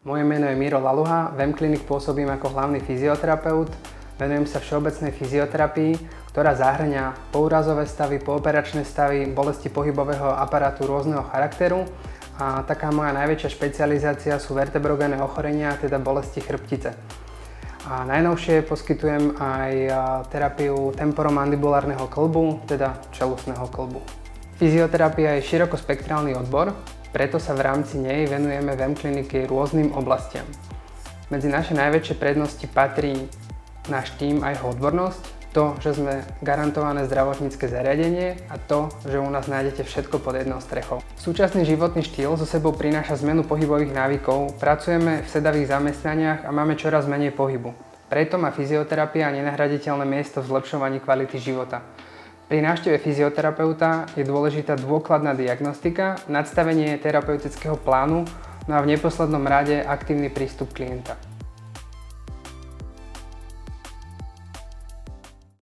Moje meno je Miro Laluha, v M-Clinic pôsobím ako hlavný fyzioterapeut. Venujem sa všeobecnej fyzioterapii, ktorá zahŕňa poúrazové stavy, pooperačné stavy, bolesti pohybového aparátu rôzneho charakteru. A taká moja najväčšia špecializácia sú vertebrogénne ochorenia, teda bolesti chrbtice. A najnovšie poskytujem aj terapiu temporomandibulárneho kĺbu, teda čelusného kĺbu. Fyzioterapia je širokospektrálny odbor, preto sa v rámci nej venujeme v M-Clinic rôznym oblastiam. Medzi naše najväčšie prednosti patrí náš tím a jeho odbornosť, to, že sme garantované zdravotnícke zariadenie a to, že u nás nájdete všetko pod jednou strechou. Súčasný životný štýl so sebou prináša zmenu pohybových návykov, pracujeme v sedavých zamestnaniach a máme čoraz menej pohybu. Preto má fyzioterapia nenahraditeľné miesto v zlepšovaní kvality života. Pri návšteve fyzioterapeuta je dôležitá dôkladná diagnostika, nadstavenie terapeutického plánu, no a v neposlednom rade aktívny prístup klienta.